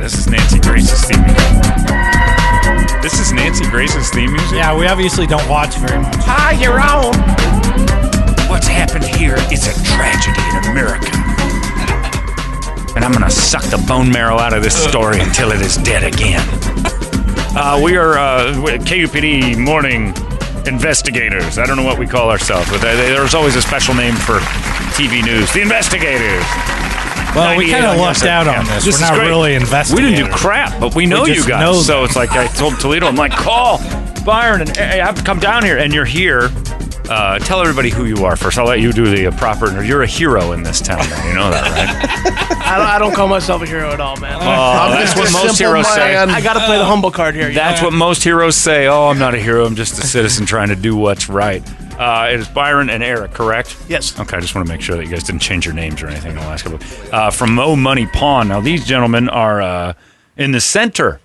This is Nancy Grace's theme music. This is Nancy Grace's theme music? Yeah, we obviously don't watch very much. You're on. What's happened here is a tragedy in America. And I'm going to suck the bone marrow out of this story until it is dead again. We are KUPD morning investigators. I don't know what we call ourselves, but there's always a special name for TV news. The investigators. Well, we kind of lucked out on this. We're not really investigators. We didn't do crap, but we know you guys. So it's like I told Toledo, I'm like, call Byron and hey, I have to come down here. And you're here. Tell everybody who you are first. I'll let you do the proper. You're a hero in this town, man. You know that, right? I don't call myself a hero at all, man. That's what most heroes say. I got to play the humble card here. That's what most heroes say. Oh, I'm not a hero. I'm just a citizen trying to do what's right. It is Byron and Eric, correct? Yes. Okay, I just want to make sure that you guys didn't change your names or anything in the last couple. From Mo Money Pawn. Now, these gentlemen are in the center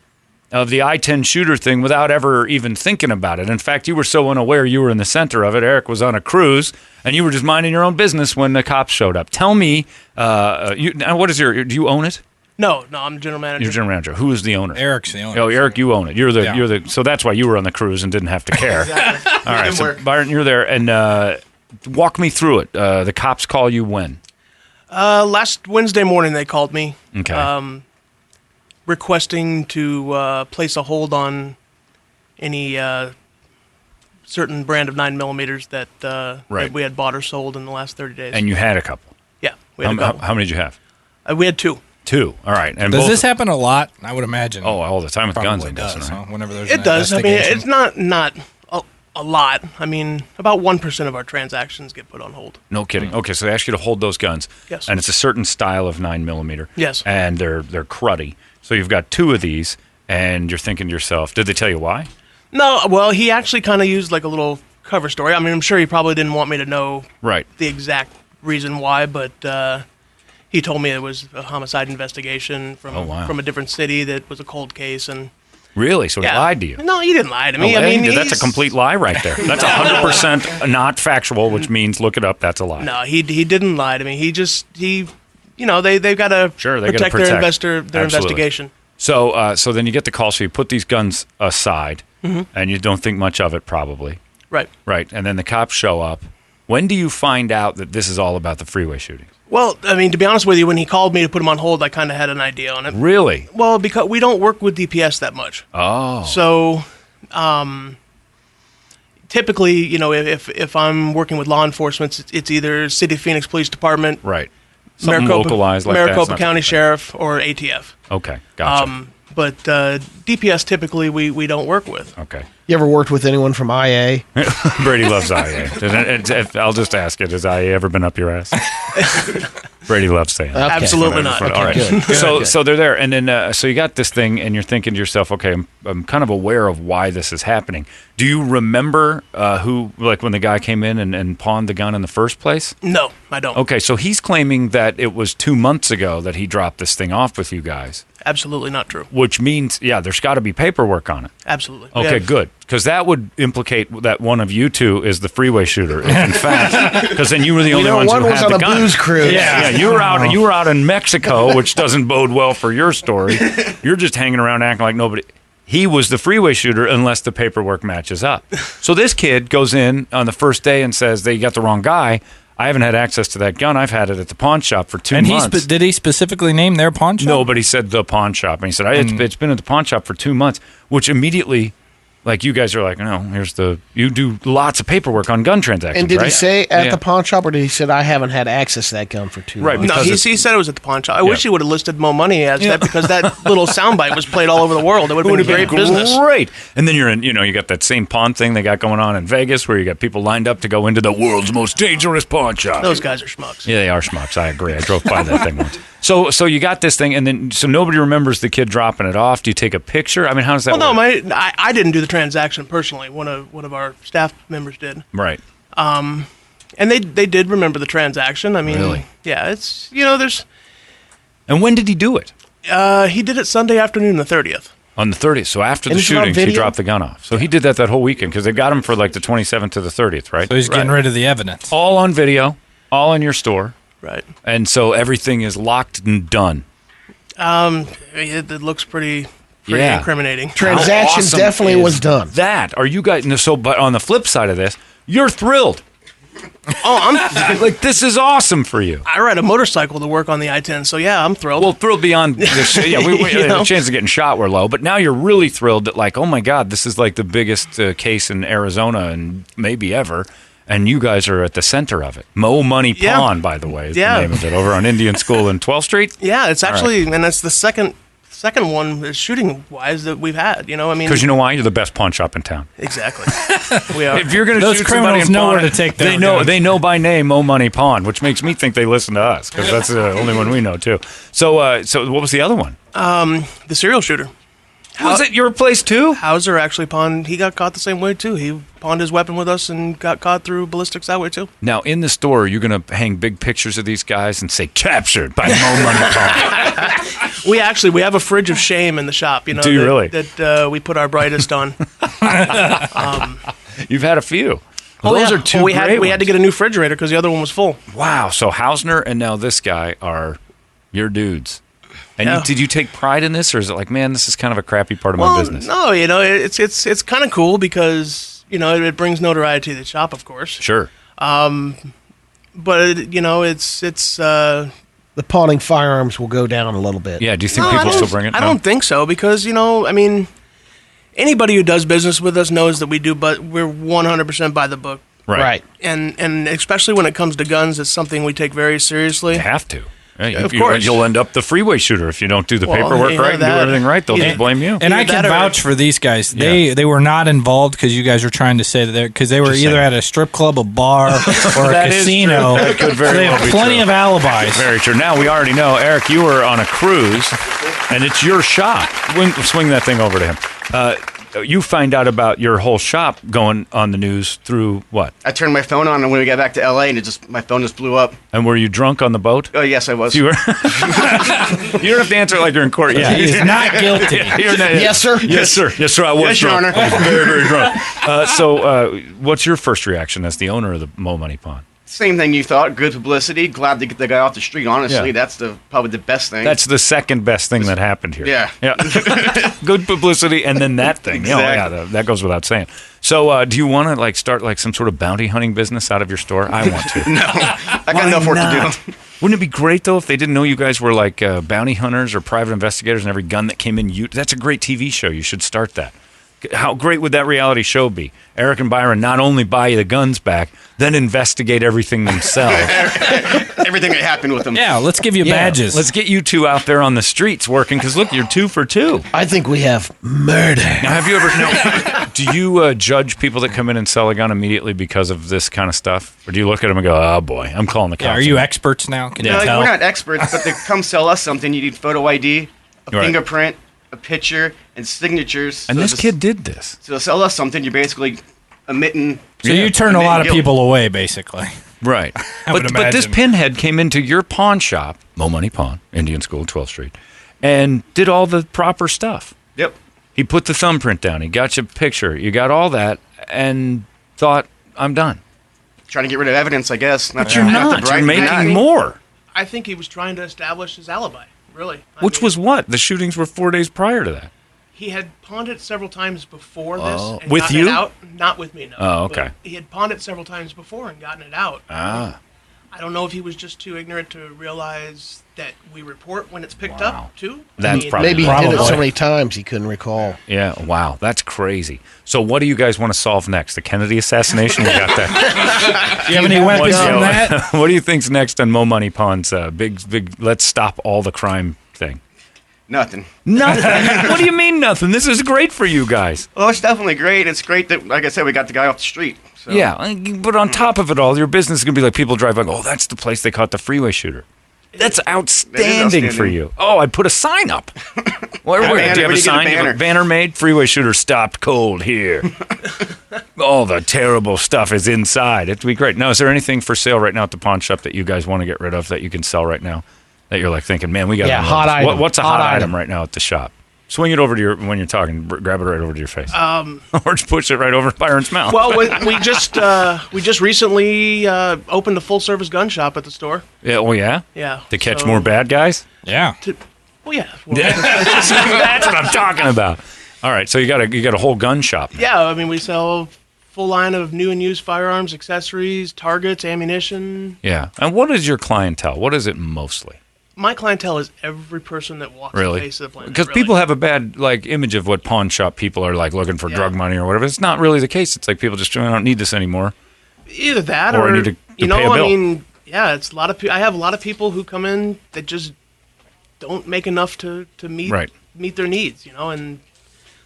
of the I-10 shooter thing without ever even thinking about it. In fact, you were so unaware you were in the center of it. Eric was on a cruise, and you were just minding your own business when the cops showed up. Tell me, do you own it? No, I'm the general manager. You're general manager. Who is the owner? Eric's the owner. Oh, Eric, you own it. You're the. So that's why you were on the cruise and didn't have to care. Exactly. All right, so Byron, you're there, and walk me through it. The cops call you when? Last Wednesday morning they called me. Okay. Requesting to place a hold on any certain brand of 9mm that we had bought or sold in the last 30 days. And you had a couple. Yeah, we had a couple. How many did you have? We had two. Two. All right. And does this happen a lot? I would imagine. Oh, all the time with guns. It does. Right? Whenever there's it does. I mean, it's not a lot. I mean, about 1% of our transactions get put on hold. No kidding. Okay, so they ask you to hold those guns. Yes. And it's a certain style of 9mm. Yes. And they're cruddy. So you've got two of these, and you're thinking to yourself, did they tell you why? No. Well, he actually kind of used like a little cover story. I mean, I'm sure he probably didn't want me to know the exact reason why, but he told me it was a homicide investigation from a different city that was a cold case. And really? So he lied to you? No, he didn't lie to me. That's a complete lie right there. That's 100% not factual, which means look it up. That's a lie. No, he didn't lie to me. They've got to protect their investigation. So then you get the call. So you put these guns aside, and you don't think much of it, probably. Right. Right. And then the cops show up. When do you find out that this is all about the freeway shooting? Well, I mean, to be honest with you, when he called me to put him on hold, I kind of had an idea on it. Really? Well, because we don't work with DPS that much. Oh. So, typically, if I'm working with law enforcement, it's either City of Phoenix Police Department, right, something localized like Maricopa County Sheriff, or ATF. Okay, gotcha. But DPS typically we don't work with. Okay. You ever worked with anyone from IA? Brady loves IA. I'll just ask it. Has IA ever been up your ass? Brady loves saying that. Okay. Absolutely not. Okay, all right. Good. So they're there. And then so you got this thing, and you're thinking to yourself, okay, I'm kind of aware of why this is happening. Do you remember when the guy came in and pawned the gun in the first place? No, I don't. Okay, so he's claiming that it was 2 months ago that he dropped this thing off with you guys. Absolutely not true. Which means, there's got to be paperwork on it. Absolutely. Okay, good. Because that would implicate that one of you two is the freeway shooter. In fact, because then you were the only ones who had the gun. One was on a booze cruise. Yeah, you were out in Mexico, which doesn't bode well for your story. You're just hanging around acting like nobody. He was the freeway shooter unless the paperwork matches up. So this kid goes in on the first day and says they got the wrong guy. I haven't had access to that gun. I've had it at the pawn shop for 2 months. Did he specifically name their pawn shop? No, but he said the pawn shop. And he said, it's been at the pawn shop for 2 months, which immediately, like, you guys are like, no, you do lots of paperwork on gun transactions, And did right? he say at the pawn shop, or did he say, I haven't had access to that gun for 2 months? No, he said it was at the pawn shop. I wish he would have listed Mo Money as that, because that little soundbite was played all over the world. It would have been great business. Great. And then you're in, you got that same pawn thing they got going on in Vegas where you got people lined up to go into the world's most dangerous pawn shop. Those guys are schmucks. Yeah, they are schmucks. I agree. I drove by that thing once. So you got this thing, and then so nobody remembers the kid dropping it off. Do you take a picture? I mean, how does that work? No, I didn't do the transaction personally. One of our staff members did. Right. And they did remember the transaction. I mean, really? Yeah, it's there's. And when did he do it? He did it Sunday afternoon, the 30th. On the 30th. So after the shooting, he dropped the gun off. So he did that whole weekend because they got him for like the 27th to the 30th, right? So he's getting rid of the evidence. All on video, all in your store. Right. And so everything is locked and done. It looks pretty incriminating. Transaction awesome definitely was done. Are you guys? But on the flip side of this, you're thrilled. Oh, I'm like, this is awesome for you. I ride a motorcycle to work on the I-10, so yeah, I'm thrilled. Well, thrilled beyond this. Yeah, the chances of getting shot were low, but now you're really thrilled that, like, oh my God, this is like the biggest case in Arizona and maybe ever, and you guys are at the center of it. Mo Money Pawn, by the way, is the name of it, over on Indian School in 12th Street. Yeah, it's actually, and that's the second one shooting wise that we've had. I mean, because you know why? You're the best pawn shop in town. Exactly. We are. If you're going to those shoot criminals know where to take them. They know by name Mo Money Pawn, which makes me think they listen to us because that's the only one we know too. So what was the other one? The serial shooter. Was it your place too? Hauser actually pawned. He got caught the same way too. He pawned his weapon with us and got caught through ballistics that way too. Now in the store, you're going to hang big pictures of these guys and say "captured by Mo Money Pawn." We have a fridge of shame in the shop. Do you really? That we put our brightest on. You've had a few. Those are two. We had to get a new refrigerator because the other one was full. Wow. So Hausner and now this guy are your dudes. And did you take pride in this, or is it like, man, this is kind of a crappy part of my business? No, it's kind of cool because it brings notoriety to the shop, of course. Sure. But it's the pawning firearms will go down a little bit. Yeah. Do you think people still bring it? I don't think so because I mean, anybody who does business with us knows that we do, but we're 100% by the book. Right. And especially when it comes to guns, it's something we take very seriously. You have to. Of course. You'll end up the freeway shooter if you don't do the paperwork right and do everything right. They'll just blame you. And I can vouch for these guys. They were not involved because you guys were trying to say that because they were either at a strip club, a bar, or a casino. That could very they have plenty of alibis. Very true. Now we already know, Eric, you were on a cruise, and it's your shop. Swing that thing over to him. You find out about your whole shop going on the news through what? I turned my phone on, and when we got back to L.A., and my phone just blew up. And were you drunk on the boat? Oh, yes, I was. You were. You don't have to answer it like you're in court. Yeah, he's not guilty. Yes, sir. Yes, sir. Yes, sir. I was yes, drunk. Your Honor. I was very, very drunk. So, what's your first reaction as the owner of the Mo Money Pawn? Same thing you thought. Good publicity. Glad to get the guy off the street. Honestly, that's probably the best thing. That's the second best thing that happened here. Yeah. Good publicity, and then that thing. Exactly. That goes without saying. So, do you want to start some sort of bounty hunting business out of your store? I want to. No, I got enough work to do. Wouldn't it be great though if they didn't know you guys were bounty hunters or private investigators, and every gun that came in, that's a great TV show. You should start that. How great would that reality show be? Eric and Byron not only buy you the guns back, then investigate everything themselves. Everything that happened with them. Yeah, let's give you badges. Let's get you two out there on the streets working, because look, you're 2 for 2. I think we have murder. Now, have you ever... do you judge people that come in and sell a gun immediately because of this kind of stuff? Or do you look at them and go, oh boy, I'm calling the cops? Are you experts now? Can you tell? We're not experts, but they come sell us something. You need photo ID, a fingerprint, a picture, and signatures. And this kid did this. So to sell us something, you're basically emitting... So you turn a lot of people away, basically. Right. But this pinhead came into your pawn shop, Mo Money Pawn, Indian School, 12th Street, and did all the proper stuff. Yep. He put the thumbprint down. He got you a picture. You got all that and thought, I'm done. Trying to get rid of evidence, I guess. But you're not. You're making more. I think he was trying to establish his alibi, really. Which was what? The shootings were 4 days prior to that. He had pawned it several times before this. And with gotten you? It out. Not with me, no. Oh, okay. But he had pawned it several times before and gotten it out. Ah. I don't know if he was just too ignorant to realize that we report when it's picked up, too. That's probably maybe he did it so many times he couldn't recall. Yeah, wow. That's crazy. So what do you guys want to solve next? The Kennedy assassination? We got that. Do you have any weapons on that? What do you think's next on Mo Money Pawn's big let's stop all the crime thing? Nothing. Nothing? What do you mean nothing? This is great for you guys. Well, it's definitely great. It's great that, like I said, we got the guy off the street. So. Yeah, but on top of it all, your business is going to be like people drive by, oh, that's the place they caught the freeway shooter. That's outstanding for you. Oh, I'd put a sign up. Do you have a sign? You have a banner made? Freeway shooter stopped cold here. All the terrible stuff is inside. It'd be great. Now, is there anything for sale right now at the pawn shop that you guys want to get rid of that you can sell right now? That you're thinking, man, we got hot item. What's a hot item right now at the shop? Swing it over to when you're talking. Grab it right over to your face. Or just push it right over Byron's mouth. Well, we just recently opened a full service gun shop at the store. Yeah. Oh yeah. Yeah. To catch more bad guys. Yeah. Well, yeah. That's what I'm talking about. All right, so you got a whole gun shop now. Yeah, I mean, we sell full line of new and used firearms, accessories, targets, ammunition. Yeah. And what is your clientele? What is it mostly? My clientele is every person that walks the face of the planet. Because people have a bad image of what pawn shop people are like looking for drug money or whatever. It's not really the case. It's like people just I don't need this anymore. Either that or I need to pay a bill. I mean, yeah, it's a lot of. I have a lot of people who come in that just don't make enough to meet their needs, and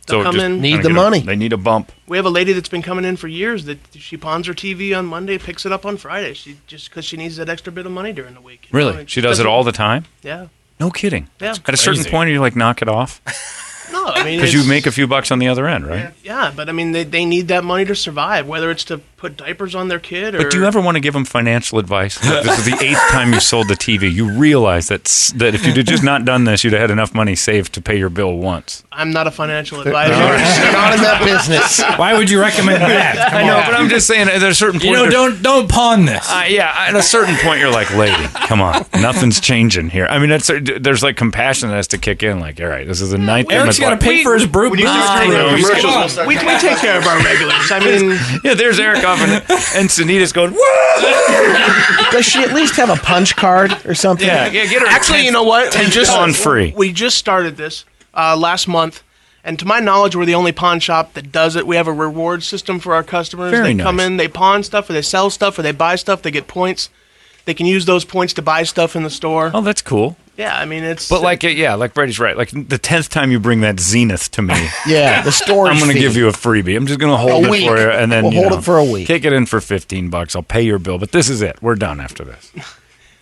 they'll come in. Need the money. They need a bump. We have a lady that's been coming in for years that she pawns her TV on Monday, picks it up on Friday. She just because she needs that extra bit of money during the week. Really? She does it all the time? Yeah. No kidding. Yeah. At a certain point, you knock it off? No, I mean, because you make a few bucks on the other end, right? Yeah, but I mean, they need that money to survive, whether it's to put diapers on their kid or. But do you ever want to give them financial advice? Look, this is the 8th time you sold the TV. You realize that if you'd have just not done this, you'd have had enough money saved to pay your bill once. I'm not a financial advisor. Not in that business. Why would you recommend that? I know, but I'm just saying, at a certain point, don't pawn this. At a certain point, you're like, lady, come on, nothing's changing here. I mean, there's compassion that has to kick in. Like, all right, this is the 9th. Eric's got to pay for his brew. We take care of our regulars. I mean, there's Eric off and Sunita's going, whoa! Does she at least have a punch card or something? Yeah, get her. Actually, you know what? Free. We just started this last month, and to my knowledge, we're the only pawn shop that does it. We have a reward system for our customers. Very nice. Come in, they pawn stuff, or they sell stuff, or they buy stuff. They get points. They can use those points to buy stuff in the store. Oh, that's cool. Yeah, I mean, it's... But like Brady's right. Like the 10th time you bring that Zenith to me. Yeah, the storage I'm going to give you a freebie. I'm just going to hold it for you. And then we'll hold it for a week. Kick it in for $15. I'll pay your bill. But this is it. We're done after this.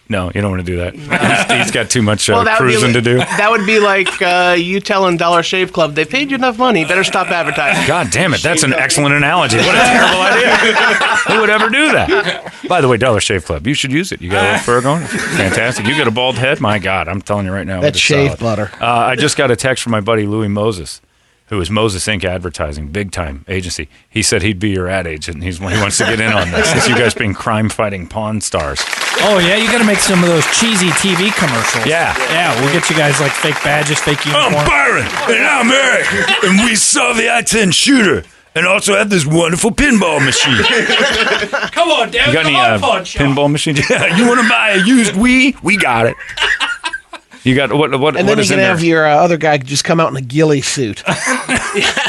No, you don't want to do that. He's got too much cruising to do. That would be like you telling Dollar Shave Club, they paid you enough money, better stop advertising. God damn it, that's an excellent analogy. What a terrible idea. Who would ever do that? By the way, Dollar Shave Club, you should use it. You got a little fur going? Fantastic. You got a bald head? My God, I'm telling you right now. That's shave butter. I just got a text from my buddy Louis Moses, who is Moses Inc. Advertising, big-time agency. He said he'd be your ad agent, and he wants to get in on this, since you guys being crime-fighting pawn stars. Oh, yeah, you got to make some of those cheesy TV commercials. Yeah. Yeah, we'll get you guys fake badges, fake uniforms. I'm Byron, and I'm Eric, and we saw the I-10 Shooter, and also have this wonderful pinball machine. Come on, Dad, you got any pinball machines? Yeah, you want to buy a used Wii? We got it. You got what? And then you can have your other guy just come out in a ghillie suit,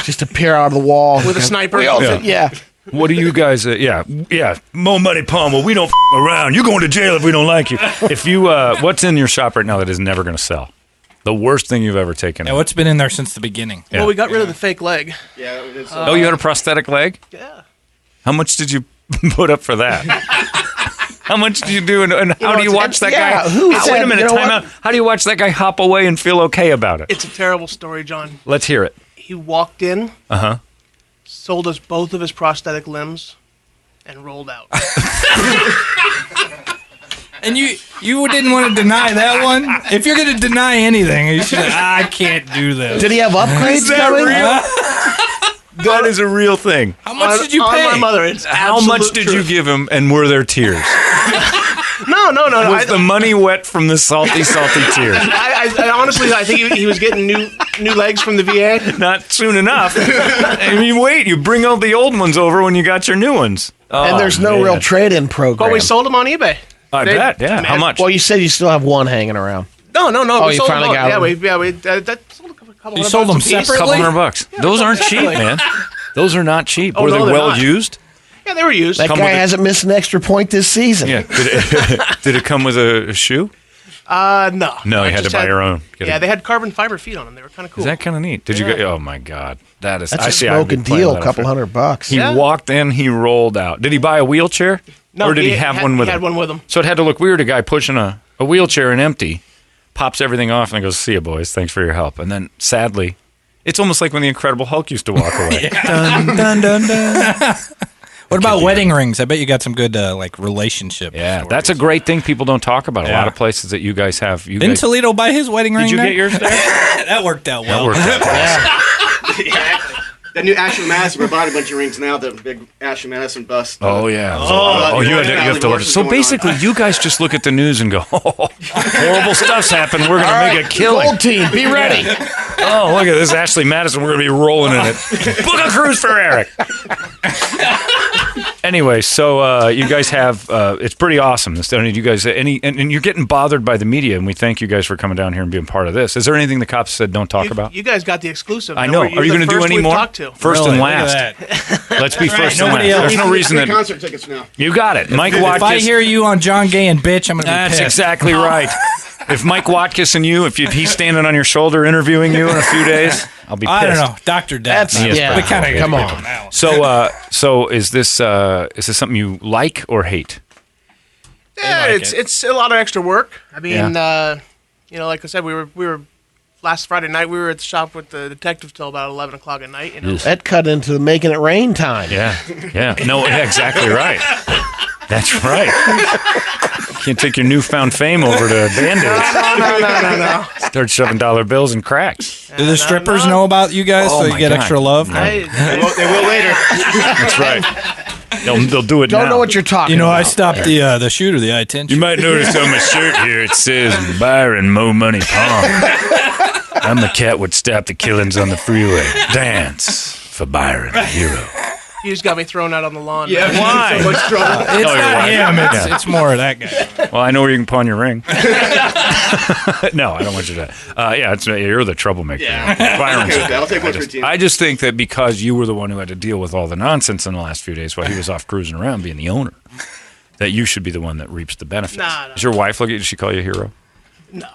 just appear out of the wall with a sniper. Yeah. What do you guys? More money, pawn. Well, we don't around. You're going to jail if we don't like you. If you, what's in your shop right now that is never going to sell? The worst thing you've ever taken. Yeah, what's been in there since the beginning? Yeah. Well, we got rid of the fake leg. Yeah. It's, you had a prosthetic leg? Yeah. How much did you put up for that? How much do you do, and how do you watch that guy? Wait a minute, time out. How do you watch that guy hop away and feel okay about it? It's a terrible story, John. Let's hear it. He walked in, sold us both of his prosthetic limbs, and rolled out. And you didn't want to deny that one? If you're going to deny anything, you should I can't do this. Did he have upgrades coming? That is a real thing. How much did you pay? On my mother, how much did you give him, and were there tears? No. Was the money wet from the salty tears? I honestly, I think he was getting new legs from the VA. Not soon enough. I mean, wait, you bring all the old ones over when you got your new ones. And there's no real trade-in program. But we sold them on eBay. I bet, yeah. How much? Well, you said you still have one hanging around. No. Oh, you finally got them. them. Yeah, we that sold a couple. You sold them separately? $200. Yeah, those aren't cheap, man. Those are not cheap. Oh, Were they no, they're well not. used? Yeah, they were used. That guy hasn't missed an extra point this season. Yeah. Did it come with a shoe? No. No, you had to buy your own. They had carbon fiber feet on them. They were kind of cool. Is that kind of neat? Did you go? Oh my God, that's a smoking deal. A couple $100. He walked in, he rolled out. Did he buy a wheelchair? No, or did he have one with him? He had one with him. So it had to look weird. A guy pushing a wheelchair and empty, pops everything off and goes, "See you, boys. Thanks for your help." And then sadly, it's almost like when the Incredible Hulk used to walk away. Dun, dun, dun, dun. What about wedding rings? I bet you got some good relationship. Yeah, that's a great thing people don't talk about. A lot of places that you guys have. Didn't Toledo buy his wedding ring? Did you get yours there? That worked out well. That worked out well. That new Ashley Madison, we bought a bunch of rings now, the big Ashley Madison bust. Oh, yeah. You have to look. So basically, you guys just look at the news and go, horrible stuff's happened. We're going to make a killing. Gold team, be ready. Oh, look at this Ashley Madison. We're going to be rolling in it. Book a cruise for Eric. Anyway, so you guys have, it's pretty awesome. You guys, and you're getting bothered by the media, and we thank you guys for coming down here and being part of this. Is there anything the cops said don't talk about? You guys got the exclusive. I know. Are you going to do any more? First and last. Let's be first and last. There's no reason that. Concert tickets now. You got it. Mike Watkins. If I hear you on John Gay and bitch, I'm going to be pissed. That's exactly right. If Mike Watkins and you, if he's standing on your shoulder interviewing you in a few days, I'll be pissed. I don't know. Dr. Death. Yeah. Kind of come on. So is this something you like or hate? Yeah, it's a lot of extra work. I mean, like I said, we were last Friday night. We were at the shop with the detectives till about 11 o'clock at night. That cut into making it rain time. Yeah. No, exactly right. That's right. Can't take your newfound fame over to Band-Aids. No. Start shoving dollar bills and cracks. Do the strippers know about you guys so you get extra love? No. They will later. That's right. They'll do it now. Don't know what you're talking about. I stopped the shooter, the I-10 You might notice on my shirt here it says Byron Mo Money Palm. I'm the cat would stop the killings on the freeway. Dance for Byron, the hero. You just got me thrown out on the lawn. Yeah, why? So much trouble. It's not him. It's more of that guy. Well, I know where you can pawn your ring. No, I don't want you to. You're the troublemaker. Yeah. Byron's Okay with that. I'll take one for a team. I just think that because you were the one who had to deal with all the nonsense in the last few days while he was off cruising around being the owner, that you should be the one that reaps the benefits. No. Does your wife look at you? Does she call you a hero? No.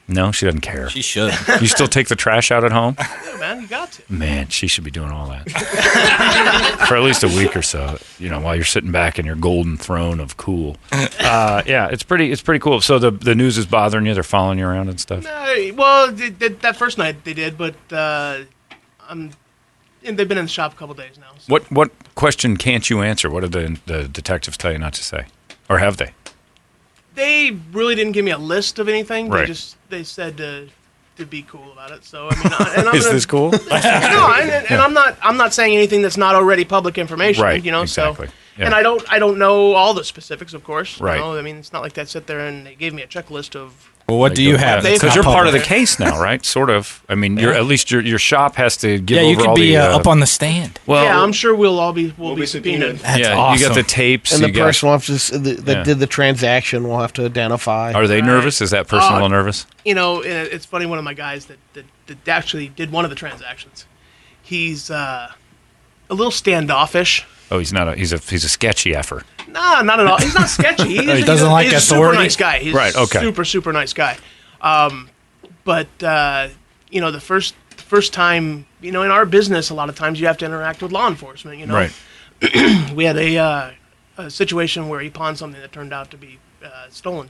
No, she doesn't care. She should. You still take the trash out at home? Yeah, man, you got to. Man, she should be doing all that for at least a week or so. While you're sitting back in your golden throne of cool. It's pretty cool. So the news is bothering you. They're following you around and stuff. Well, that first night they did, but they've been in the shop a couple days now. So. What question can't you answer? What did the detectives tell you not to say, or have they? They really didn't give me a list of anything. Right. They said to be cool about it. So I mean, Is this cool? No, and I'm not saying anything that's not already public information. Right. Exactly. So. Yeah. And I don't know all the specifics, of course. Right. I mean, it's not like they sit there and they gave me a checklist of. Well, what do you have? Because you're part of the case now, right? Sort of. I mean, you're at least your shop has to give over all the... Yeah, you could be up on the stand. Well, yeah, I'm sure we'll be subpoenaed. That's awesome. You got the tapes. And the person that did the transaction will have to identify. Are they nervous? Is that person a little nervous? It's funny, one of my guys that actually did one of the transactions, he's a little standoffish. Oh, he's not. He's a sketchy effer. Nah, not at all. He's not sketchy. He doesn't like he's authority. He's a super nice guy. He's right. Okay. Super, super nice guy. But the first time, in our business, a lot of times you have to interact with law enforcement. Right. We had a situation where he pawned something that turned out to be stolen,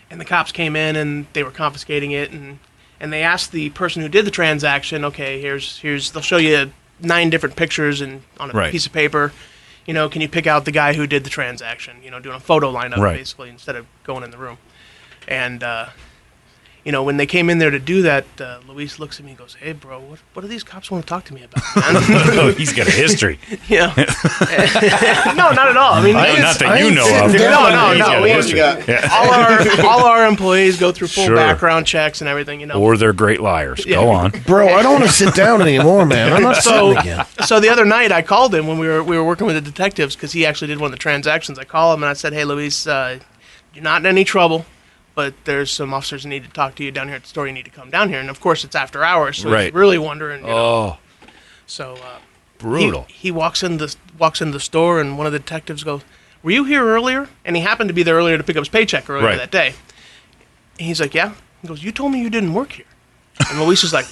and the cops came in and they were confiscating it, and they asked the person who did the transaction, okay, here's they'll show you 9 different pictures on a piece of paper. Can you pick out the guy who did the transaction? Doing a photo lineup basically instead of going in the room. And when they came in there to do that, Luis looks at me and goes, "Hey, bro, what do these cops want to talk to me about, man?" He's got a history. Yeah. No, not at all. I mean, not that you know of. No. All our employees go through full background checks and everything. Or they're great liars. Yeah. Go on, bro. I don't want to sit down anymore, man. I'm not sitting again. So the other night I called him when we were working with the detectives because he actually did one of the transactions. I called him and I said, "Hey, Luis, you're not in any trouble, but there's some officers who need to talk to you down here at the store. You need to come down here." And of course, it's after hours, so he's really wondering. So brutal. He walks in the store, and one of the detectives goes, "Were you here earlier?" And he happened to be there earlier to pick up his paycheck earlier that day. And he's like, "Yeah." He goes, "You told me you didn't work here." And Luis is like,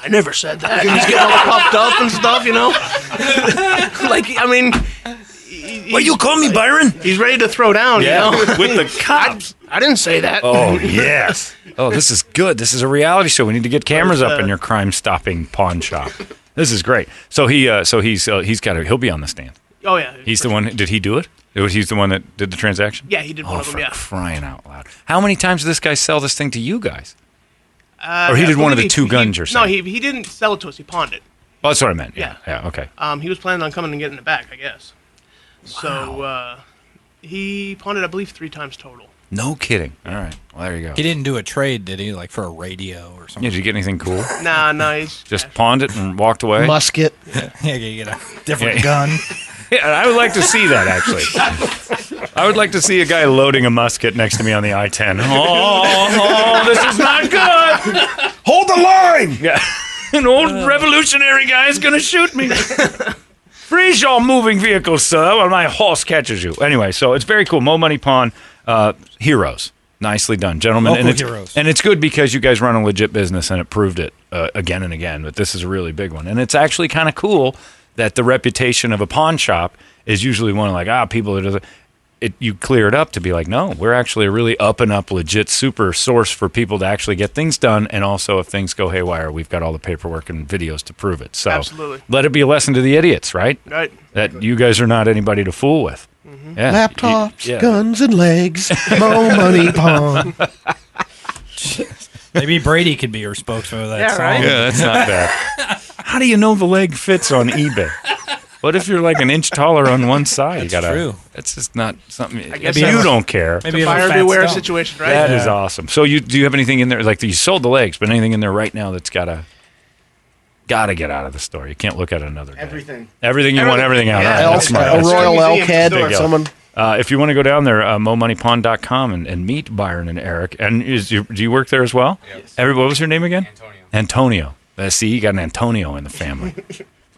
"I never said that." He's getting all puffed up and stuff, Why you call me Byron? He's ready to throw down, with the cops. I didn't say that. Oh, yes. Oh, this is good. This is a reality show. We need to get cameras up in your crime-stopping pawn shop. This is great. So he'll be on the stand. Oh yeah. He's the one. Did he do it? He's the one that did the transaction? Yeah, he did one of them. Yeah. Crying out loud! How many times did this guy sell this thing to you guys? Or he did one of the 2 guns you're saying? No, he didn't sell it to us. He pawned it. Oh, that's what I meant. Yeah. Okay. He was planning on coming and getting it back, I guess. So he pawned it, I believe, 3 times total. No kidding. All right. Well, there you go. He didn't do a trade, did he? Like for a radio or something? Yeah, did you get anything cool? Nah, he's just pawned it and walked away? Musket. Yeah, you get a different gun. Yeah, I would like to see that, actually. I would like to see a guy loading a musket next to me on the I-10. Oh, this is not good. Hold the line. Yeah. An old revolutionary guy is going to shoot me. Freeze your moving vehicles, sir, while my horse catches you. Anyway, so it's very cool. Mo Money Pawn, heroes. Nicely done, gentlemen. Local heroes. And it's good because you guys run a legit business, and it proved it again and again. But this is a really big one. And it's actually kind of cool that the reputation of a pawn shop is usually one like, people that you clear it up to be like, no, we're actually a really up and up legit super source for people to actually get things done. And also if things go haywire, we've got all the paperwork and videos to prove it. So absolutely. Let it be a lesson to the idiots, right? Right. That you guys are not anybody to fool with. Mm-hmm. Yeah. Laptops, guns, and legs. Mo Money Pawn. Maybe Brady could be your spokesman of that song. Right? Yeah, that's not bad. How do you know the leg fits on eBay? What if you're like an inch taller on one side? That's true. It's just not something. I guess you don't care. Maybe it's a buyer beware situation, right? That is awesome. So do you have anything in there? Like you sold the legs, but anything in there right now that's gotta get out of the store? You can't look at it another day. Everything you want everything out. Yeah. All right, that's smart. A royal elk head or someone. If you want to go down there, momoneypawn.com and meet Byron and Eric. And do you work there as well? Yes. What was your name again? Antonio. See, you got an Antonio in the family.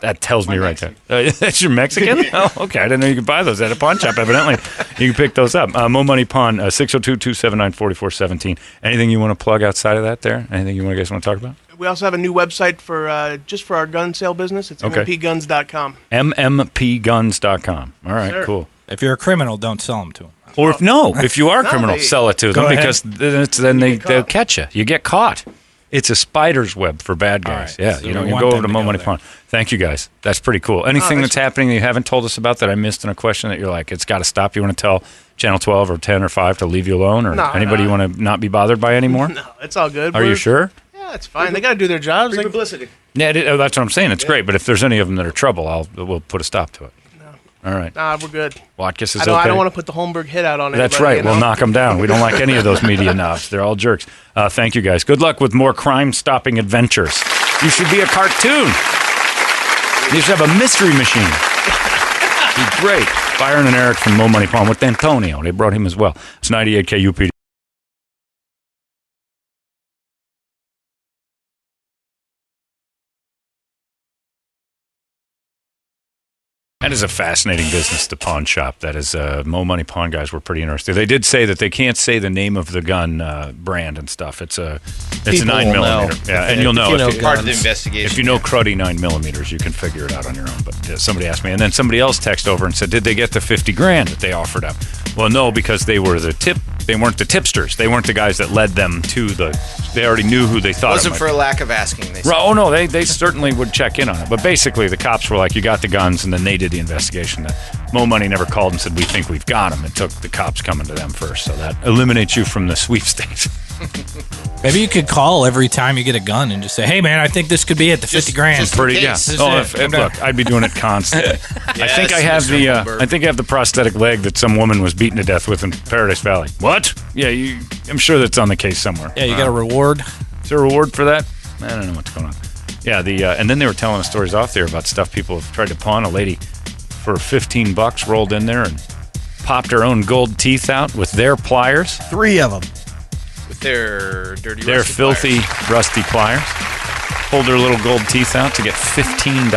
That tells me right there. That's your Mexican? Oh, okay. I didn't know you could buy those at a pawn shop, evidently. You can pick those up. Mo Money Pawn, 602-279-4417. Anything you want to plug outside of that there? Anything you guys want to talk about? We also have a new website for just for our gun sale business. It's mmpguns.com. mmpguns.com. All right, cool. If you're a criminal, don't sell them to them. Or if you are a criminal, sell it to them because then they'll catch you. You get caught. It's a spider's web for bad guys. Right. Yeah, So you we go want over them to to Mo go Money there. Pawn. Thank you, guys. That's pretty cool. Anything that's happening that you haven't told us about that I missed in a question that you're like, it's got to stop? You want to tell Channel 12 or 10 or 5 to leave you alone, or anybody you want to not be bothered by anymore? No, it's all good. Are you sure? Yeah, it's fine. They got to do their jobs. Free publicity. Yeah, that's what I'm saying. It's great, but if there's any of them that are trouble, we'll put a stop to it. All right. Nah, we're good. Watkiss is I don't want to put the Holmberg hit out on it. That's right. We'll knock them down. We don't like any of those media knobs. They're all jerks. Thank you, guys. Good luck with more crime-stopping adventures. You should be a cartoon. You should have a mystery machine. Be great. Byron and Eric from Mo Money Pawn with Antonio. They brought him as well. It's 98 KUPD. That is a fascinating business, the pawn shop. That is, Mo Money Pawn guys were pretty interested. They did say that they can't say the name of the gun brand and stuff. It's a 9mm. Yeah, and you'll know. Part of the investigation. If you know cruddy 9mm, you can figure it out on your own. But somebody asked me, and then somebody else texted over and said, did they get the $50,000 that they offered up? Well, no, because they were they weren't the tipsters. They weren't the guys that led them to they already knew who they thought it wasn't it for a lack of asking. They said. Oh, no, they certainly would check in on it. But basically, the cops were like, you got the guns, and then they did the investigation. Mo Money never called and said, we think we've got them. It took the cops coming to them first. So that eliminates you from the sweepstakes. Maybe you could call every time you get a gun and just say, hey, man, I think this could be it, the $50,000. Just Pretty, yeah. This is Oh, it. look, I'd be doing it constantly. I think Yes, I have Mr. Holmberg. I think I have the prosthetic leg that some woman was beaten to death with in Paradise Valley. What? Yeah, I'm sure that's on the case somewhere. Yeah, you got a reward. Is there a reward for that? I don't know what's going on. Yeah, and then they were telling us stories off there about stuff people have tried to pawn. A lady for $15 rolled in there and popped her own gold teeth out with their pliers. 3 of them. With their dirty, Their rusty filthy, pliers. rusty pliers. Pulled her little gold teeth out to get $15.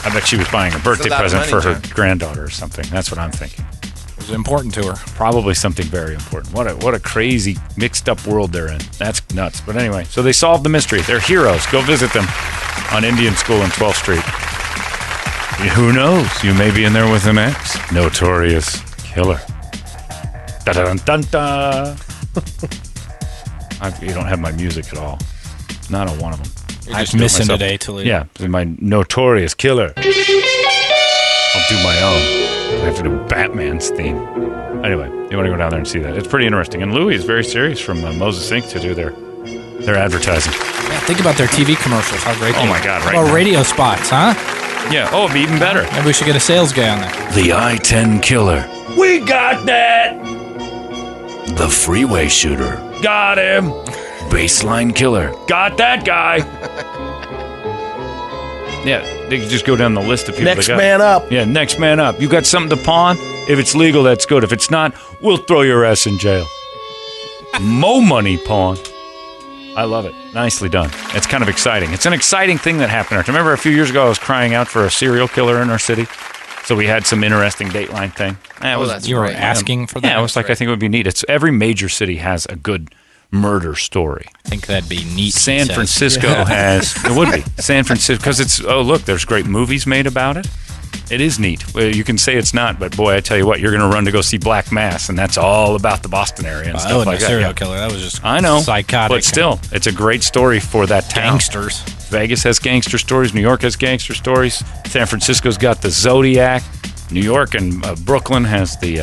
I bet she was buying a birthday lot of present money, for her John. granddaughter or something. That's what I'm thinking. It was important to her. Probably something very important. What a crazy, mixed up world they're in. That's nuts. But anyway, so they solved the mystery. They're heroes. Go visit them on Indian School on 12th Street. Who knows? You may be in there with an ex. Notorious killer. Da-da-dun-dun-dun. You don't have my music at all. Not on one of them. You're just missing today, Toledo. Yeah, my notorious killer. I'll do my own. I have to do Batman's theme. Anyway, you want to go down there and see that. It's pretty interesting. And Louis is very serious from Moses Inc. to do their They're advertising. Yeah, think about their TV commercials. How great they are. Oh, my God, right How about now. radio spots, huh? Yeah. Oh, it'd be even better. Maybe we should get a sales guy on there. The I-10 Killer. We got that. The Freeway Shooter. Got him. Baseline Killer. Got that guy. Yeah, they can just go down the list of people. Next man up. Yeah, next man up. You got something to pawn? If it's legal, that's good. If it's not, we'll throw your ass in jail. Mo money pawn. I love it. Nicely done. It's kind of exciting. It's an exciting thing that happened. Remember a few years ago I was crying out for a serial killer in our city? So we had some interesting Dateline thing. You were asking for that? Yeah, it was like, I think it would be neat. It's every major city has a good murder story. I think that'd be neat. San Francisco has. It would be. San Francisco, because it's, look, there's great movies made about it. It is neat. Well, you can say it's not, but boy, I tell you what, you're going to run to go see Black Mass, and that's all about the Boston area and stuff like that. Serial killer. That was just I know, psychotic. but still, it's a great story for that town. Gangsters. Vegas has gangster stories. New York has gangster stories. San Francisco's got the Zodiac. New York and Brooklyn has the,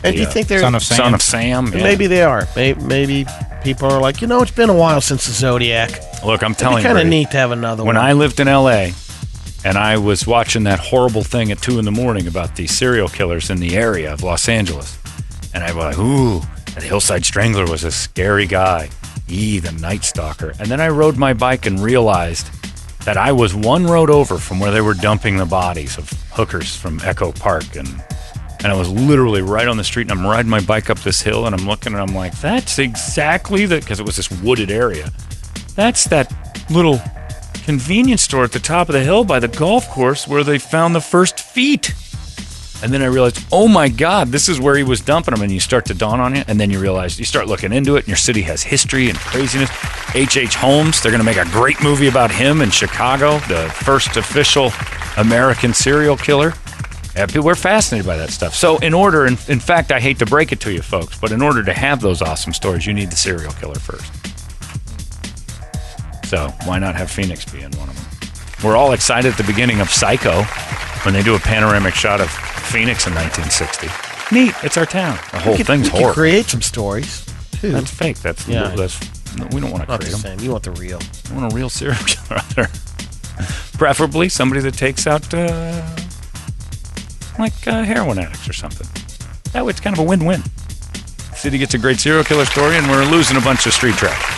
And you think they're Son of Sam? Son of Sam. Yeah. Maybe they are. Maybe people are like, it's been a while since the Zodiac. Look, I'm telling you, It'd be kind of Brady, neat to have another when one. I lived in L.A., and I was watching that horrible thing at 2 a.m. about the serial killers in the area of Los Angeles. And I was like, ooh, that Hillside Strangler was a scary guy. The Night Stalker. And then I rode my bike and realized that I was one road over from where they were dumping the bodies of hookers from Echo Park. And I was literally right on the street, and I'm riding my bike up this hill, and I'm looking, and I'm like, that's exactly because it was this wooded area. That's that little convenience store at the top of the hill by the golf course where they found the first feet. And then I realized, oh my God, this is where he was dumping them. And you start to dawn on you, and then you realize, you start looking into it, and your city has history and craziness. H.H. Holmes, they're going to make a great movie about him in Chicago, the first official American serial killer. Yeah, we're fascinated by that stuff. So in fact, I hate to break it to you folks, but in order to have those awesome stories, you need the serial killer first. So why not have Phoenix be in one of them? We're all excited at the beginning of Psycho when they do a panoramic shot of Phoenix in 1960. Neat. It's our town. The whole thing's we could horrible. create some stories, too. That's fake. That's we don't want to Not create the them. same. You want the real. We want a real serial killer out there. Preferably somebody that takes out heroin addicts or something. That way it's kind of a win-win. The city gets a great serial killer story, and we're losing a bunch of street traffic.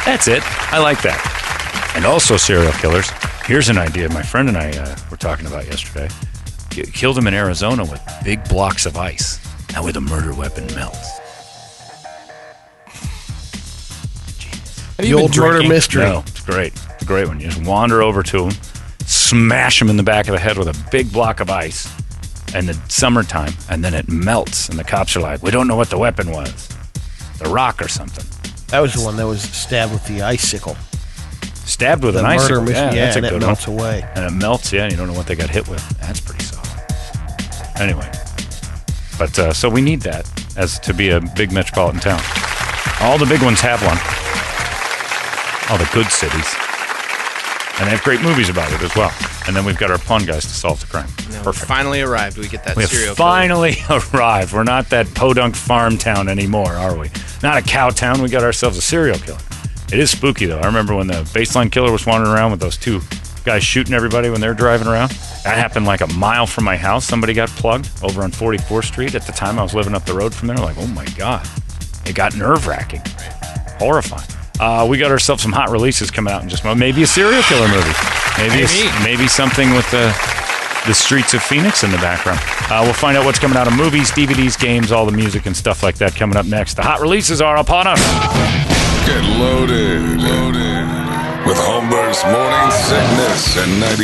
That's it. I like that. And also serial killers. Here's an idea my friend and I were talking about yesterday. Killed them in Arizona with big blocks of ice. That way the murder weapon melts. The old murder mystery. No, it's great. It's a great one. You just wander over to them, smash them in the back of the head with a big block of ice in the summertime, and then it melts, and the cops are like, we don't know what the weapon was. The rock or something. That was the one that was stabbed with the icicle. Stabbed with The an icicle. murder mystery, That's a and it good melts one. away. And it melts, and you don't know what they got hit with. That's pretty solid. Anyway. But, so we need that as to be a big metropolitan town. All the big ones have one. All the good cities. And they have great movies about it as well. And then we've got our pawn guys to solve the crime. No, Perfect. Finally arrived. We get that We serial have finally killer. arrived. We're not that podunk farm town anymore, are we? Not a cow town. We got ourselves a serial killer. It is spooky, though. I remember when the baseline killer was wandering around with those two guys shooting everybody when they're driving around. That happened like a mile from my house. Somebody got plugged over on 44th Street. At the time, I was living up the road from there. Like, oh, my God. It got nerve-wracking. Horrifying. We got ourselves some hot releases coming out in just a moment. Maybe a serial killer movie. Maybe something with the streets of Phoenix in the background. We'll find out what's coming out of movies, DVDs, games, all the music and stuff like that coming up next. The hot releases are upon us. Get loaded with Holmberg's Morning Sickness and 90.